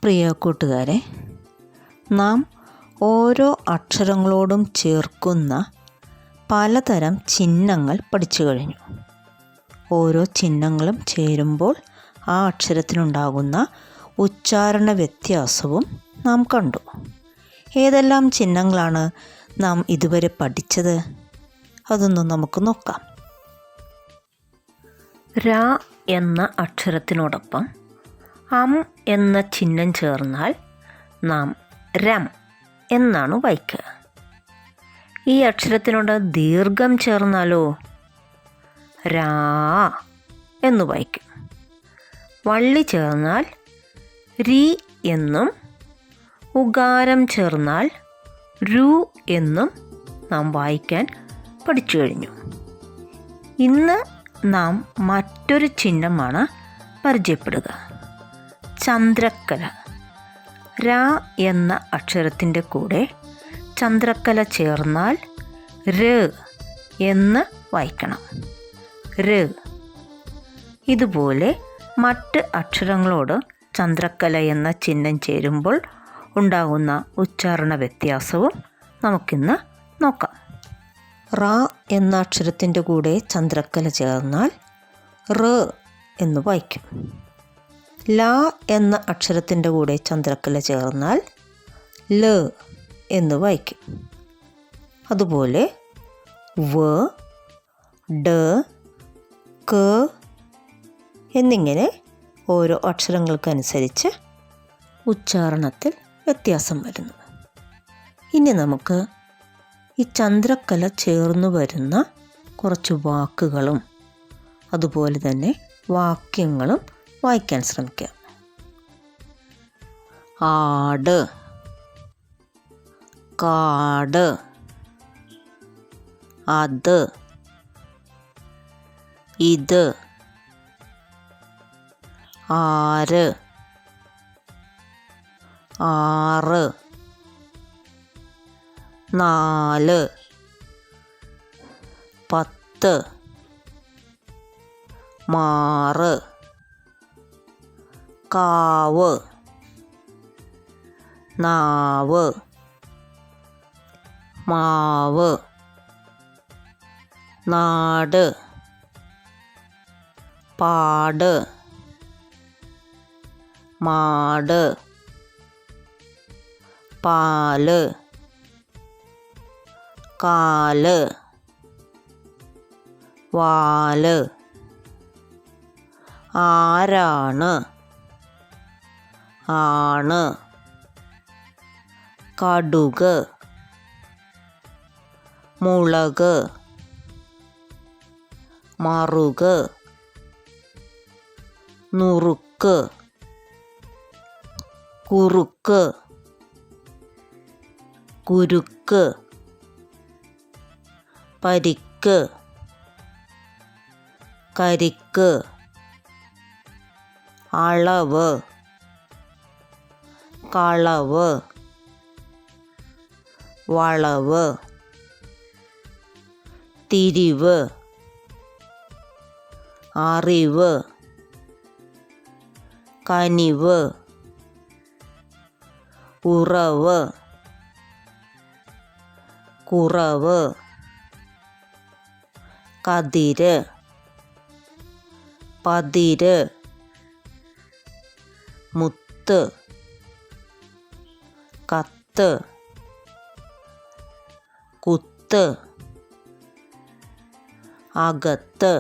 പ്രിയ കൂട്ടുകാരെ, നാം ഓരോ അക്ഷരങ്ങളോടും ചേർക്കുന്ന പലതരം ചിഹ്നങ്ങൾ പഠിച്ചു കഴിഞ്ഞു. ഓരോ ചിഹ്നങ്ങളും ചേരുമ്പോൾ ആ അക്ഷരത്തിനുണ്ടാകുന്ന ഉച്ചാരണ വ്യത്യാസവും നാം കണ്ടു. ഏതെല്ലാം ചിഹ്നങ്ങളാണ് നാം ഇതുവരെ പഠിച്ചത്? അതൊന്ന് നമുക്ക് നോക്കാം. ര എന്ന അക്ഷരത്തിനോടൊപ്പം എന്ന ചിഹ്നം ചേർന്നാൽ നാം രം എന്നാണ് വായിക്കുക. ഈ അക്ഷരത്തിനോട് ദീർഘം ചേർന്നാലോ രാ എന്ന് വായിക്കും. വള്ളി ചേർന്നാൽ രി എന്നും ഉകാരം ചേർന്നാൽ രു എന്നും നാം വായിക്കാൻ പഠിച്ചു കഴിഞ്ഞു. ഇന്ന് നാം മറ്റൊരു ചിഹ്നമാണ് പരിചയപ്പെടുക. ചന്ദ്രക്കല. ര എന്ന അക്ഷരത്തിൻ്റെ കൂടെ ചന്ദ്രക്കല ചേർന്നാൽ ര് എന്ന് വായിക്കണം. ര്. ഇതുപോലെ മറ്റ് അക്ഷരങ്ങളോട് ചന്ദ്രക്കല എന്ന ചിഹ്നം ചേരുമ്പോൾ ഉണ്ടാകുന്ന ഉച്ചാരണ വ്യത്യാസവും നമുക്കിന്ന് നോക്കാം. റ എന്ന അക്ഷരത്തിൻ്റെ കൂടെ ചന്ദ്രക്കല ചേർന്നാൽ റ് എന്ന് വായിക്കും. ല എന്ന അക്ഷരത്തിൻ്റെ കൂടെ ചന്ദ്രക്കല ചേർന്നാൽ ല് എന്ന് വായിക്കും. അതുപോലെ വ, ഡ, ക എന്നിങ്ങനെ ഓരോ അക്ഷരങ്ങൾക്കനുസരിച്ച് ഉച്ചാരണത്തിൽ വ്യത്യാസം വരുന്നു. ഇനി നമുക്ക് ഈ ചന്ദ്രക്കല ചേർന്നു വരുന്ന കുറച്ച് വാക്കുകളും അതുപോലെ തന്നെ വാക്യങ്ങളും വായിക്കാൻ ശ്രമിക്കാം. ആട്, കാട്, അത്, ഇത്, ആര്, ആറ്, നാല്, 10, മാറ്, കാവ്, നാവ്, മാവ്, നാട്, പാട്, മാട്, പാല്, കാല്, വാല്, ആരാണ്, ആണ്, കടുക്, മുളക്, മറുക്, നുറുക്ക്, കുറുക്ക്, കുരുക്ക്, പരിക്ക്, കരിക്ക്, അളവ്, കളവ്, വളവ്, തിരിവ്, അറിവ്, കനിവ്, ഉറവ്, കുറവ്, കതിര്, പതിര്, മുത്ത്, കത്ത്, കുത്ത്, അകത്ത്,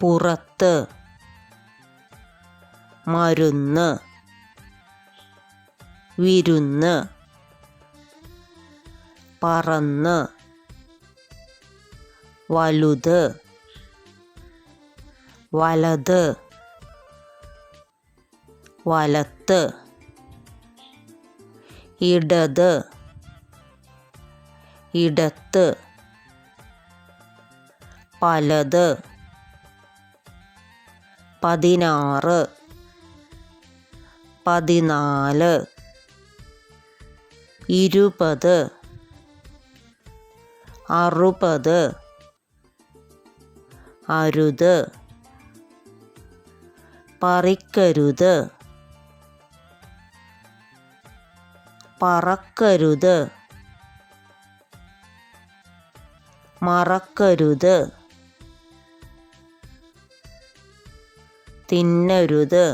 പുറത്ത്, മരുന്ന്, വിരുന്ന്, പറന്ന്, വലുത്, വലത്, വലത്ത്, ഇടത്, ഇടത്ത്, പലത്, 16, 14, 20, 60, അരുത്, പറിക്കരുത്, പറക്കരുത് മറക്കരുത് തിന്നരുത്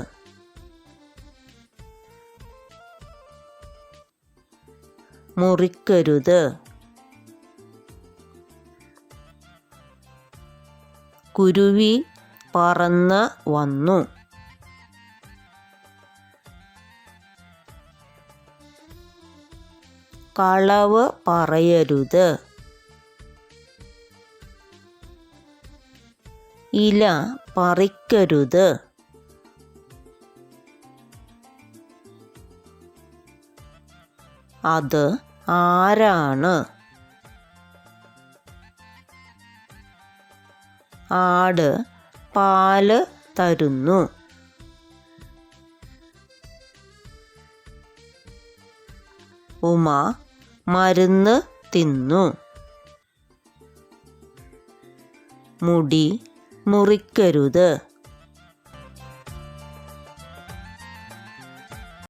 മുറിക്കരുത് കുരുവി പറന്ന് വന്നു കളവ് പറയരുത് ഇല പറിക്കരുത് അത് ആരാണ് ആട് പാല് തരുന്നു ഉമ മരുന്ന് തിന്നു മുടി മുറിക്കരുത്